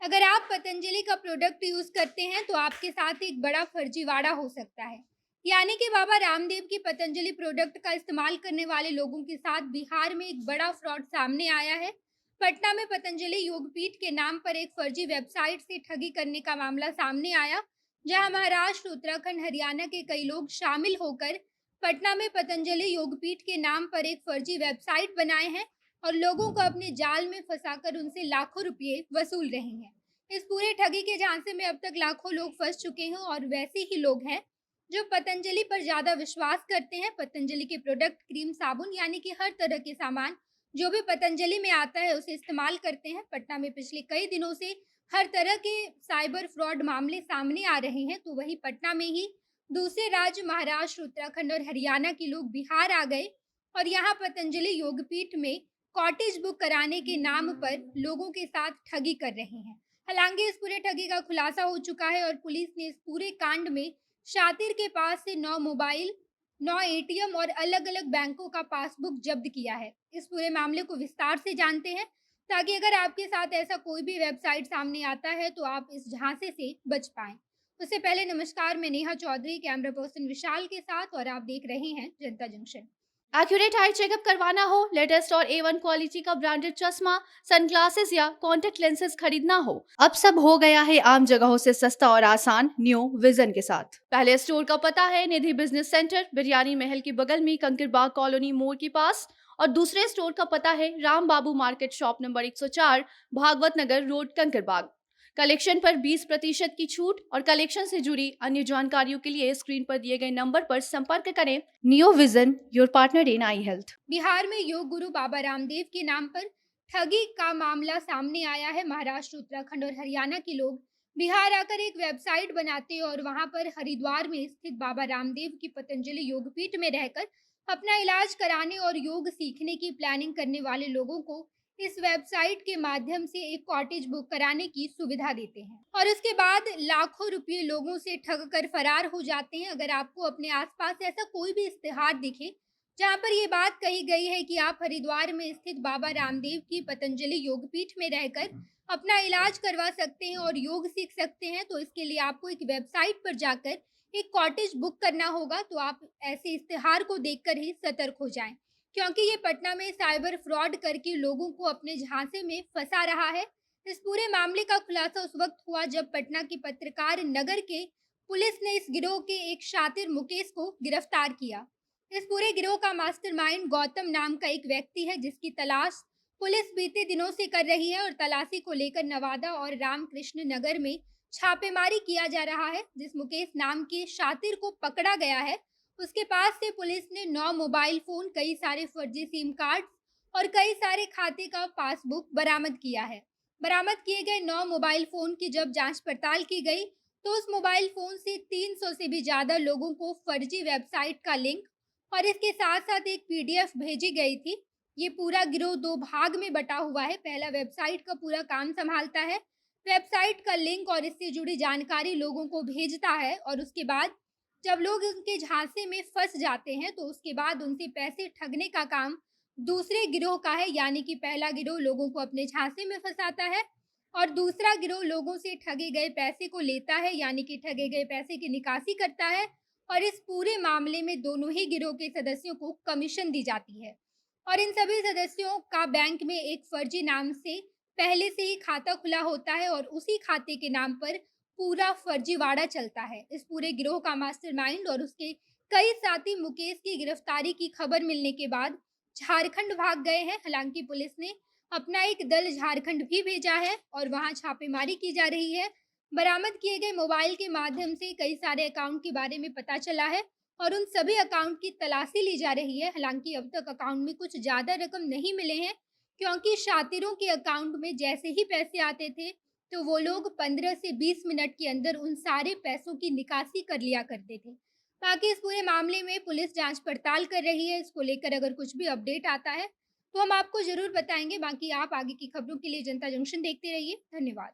अगर आप पतंजलि का प्रोडक्ट यूज़ करते हैं तो आपके साथ एक बड़ा फर्जीवाड़ा हो सकता है। यानी कि बाबा रामदेव की पतंजलि प्रोडक्ट का इस्तेमाल करने वाले लोगों के साथ बिहार में एक बड़ा फ्रॉड सामने आया है। पटना में पतंजलि योगपीठ के नाम पर एक फर्जी वेबसाइट से ठगी करने का मामला सामने आया, जहां महाराष्ट्र, उत्तराखंड, हरियाणा के कई लोग शामिल होकर पटना में पतंजलि योगपीठ के नाम पर एक फर्जी वेबसाइट बनाए हैं और लोगों को अपने जाल में फंसाकर उनसे लाखों रुपए वसूल रहे हैं। इस पूरे ठगी के झांसे में अब तक लाखों लोग फंस चुके हैं और वैसे ही लोग हैं जो पतंजलि पर ज़्यादा विश्वास करते हैं। पतंजलि के प्रोडक्ट, क्रीम, साबुन यानी कि हर तरह के सामान जो भी पतंजलि में आता है उसे इस्तेमाल करते हैं। पटना में पिछले कई दिनों से हर तरह के साइबर फ्रॉड मामले सामने आ रहे हैं, तो वहीं पटना में ही दूसरे राज्य महाराष्ट्र, उत्तराखंड और हरियाणा के लोग बिहार आ गए और यहाँ पतंजलि योगपीठ में कॉटेज बुक कराने के नाम पर लोगों के साथ ठगी कर रहे हैं। हालांकि इस पूरे ठगी का खुलासा हो चुका है और पुलिस ने इस पूरे कांड में शातिर के पास से 9 मोबाइल, 9 एटीएम और अलग-अलग बैंकों का पासबुक जब्त किया है। इस पूरे मामले को विस्तार से जानते हैं, ताकि अगर आपके साथ ऐसा कोई भी वेबसाइट सामने आता है तो आप इस झांसे से बच पाएं। उससे पहले नमस्कार, मैं नेहा चौधरी, कैमरा पर्सन विशाल के साथ, और आप देख रहे हैं जनता जंक्शन। एक्यूरेट आई चेकअप करवाना हो, लेटेस्ट और A1 क्वालिटी का ब्रांडेड चश्मा, सनग्लासेस या कॉन्टेक्ट लेंसेज खरीदना हो, अब सब हो गया है आम जगहों से सस्ता और आसान न्यू विजन के साथ। पहले स्टोर का पता है निधि बिजनेस सेंटर, बिरयानी महल के बगल में कंकरबाग कॉलोनी मोड़ के पास, और दूसरे स्टोर का पता है राम बाबू मार्केट, शॉप नंबर 104, भागवत नगर रोड, कंकरबाग। कलेक्शन पर 20% की छूट और कलेक्शन से जुड़ी अन्य जानकारियों के लिए स्क्रीन पर दिए गए नंबर पर संपर्क करें। Neo vision, your partner in I health. Bihar में योग गुरु बाबा रामदेव के नाम पर ठगी का मामला सामने आया है। महाराष्ट्र, उत्तराखंड और हरियाणा के लोग बिहार आकर एक वेबसाइट बनाते और वहां पर हरिद्वार में स्थित बाबा रामदेव की पतंजलि योगपीठ में रहकर अपना इलाज कराने और योग सीखने की प्लानिंग करने वाले लोगों को इस वेबसाइट के माध्यम से एक कॉटेज बुक कराने की सुविधा देते हैं और उसके बाद लाखों रुपए लोगों से ठग कर फरार हो जाते हैं। अगर आपको अपने आसपास ऐसा कोई भी इश्तिहार दिखे जहाँ पर ये बात कही गई है कि आप हरिद्वार में स्थित बाबा रामदेव की पतंजलि योगपीठ में रहकर अपना इलाज करवा सकते हैं और योग सीख सकते हैं, तो इसके लिए आपको एक वेबसाइट पर जाकर एक कॉटेज बुक करना होगा। तो आप ऐसे इश्तिहार को देखकर ही सतर्क हो जाएं, क्योंकि ये पटना में साइबर फ्रॉड करके लोगों को अपने झांसे में फंसा रहा है। इस पूरे मामले का खुलासा उस वक्त हुआ जब पटना की पत्रकार नगर के पुलिस ने इस गिरोह के एक शातिर मुकेश को गिरफ्तार किया। इस पूरे गिरोह का मास्टरमाइंड गौतम नाम का एक व्यक्ति है, जिसकी तलाश पुलिस बीते दिनों से कर रही है और तलाशी को लेकर नवादा और रामकृष्ण नगर में छापेमारी किया जा रहा है। जिस मुकेश नाम के शातिर को पकड़ा गया है, उसके पास से पुलिस ने 9 मोबाइल फोन, कई सारे फर्जी सिम कार्ड और कई सारे खाते का पासबुक बरामद किया है। बरामद किए गए 9 मोबाइल फोन की जब जांच पड़ताल की गई, तो उस मोबाइल फोन से 300 से भी ज्यादा लोगों को फर्जी वेबसाइट का लिंक और इसके साथ-साथ एक पीडीएफ भेजी गई थी। ये पूरा गिरोह 2 भाग में बटा हुआ है। पहला वेबसाइट का पूरा काम सँभालता है, वेबसाइट का लिंक और इससे जुड़ी जानकारी लोगों को भेजता है और उसके बाद जब लोग उनके झांसे में फँस जाते हैं, तो उसके बाद उनसे पैसे ठगने का काम दूसरे गिरोह का है। यानी कि पहला गिरोह लोगों को अपने झांसे में फँसाता है और दूसरा गिरोह लोगों से ठगे गए पैसे को लेता है, यानी कि ठगे गए पैसे की निकासी करता है और इस पूरे मामले में दोनों ही गिरोह के सदस्यों को कमीशन दी जाती है और इन सभी सदस्यों का बैंक में एक फर्जी नाम से पहले से ही खाता खुला होता है और उसी खाते के नाम पर पूरा फर्जीवाड़ा चलता है। इस पूरे गिरोह का मास्टरमाइंड और उसके कई साथी मुकेश की गिरफ्तारी की खबर मिलने के बाद झारखंड भाग गए हैं। हालांकि पुलिस ने अपना एक दल झारखंड भी भेजा है और वहां छापेमारी की जा रही है। बरामद किए गए मोबाइल के माध्यम से कई सारे अकाउंट के बारे में पता चला है और उन सभी अकाउंट की तलाशी ली जा रही है। हालांकि अब तक अकाउंट में कुछ ज़्यादा रकम नहीं मिले हैं, क्योंकि शातिरों के अकाउंट में जैसे ही पैसे आते थे, तो वो लोग 15 से 20 मिनट के अंदर उन सारे पैसों की निकासी कर लिया करते थे। बाकी इस पूरे मामले में पुलिस जांच पड़ताल कर रही है। इसको लेकर अगर कुछ भी अपडेट आता है, तो हम आपको ज़रूर बताएंगे। बाकी आप आगे की खबरों के लिए जनता जंक्शन देखते रहिए। धन्यवाद।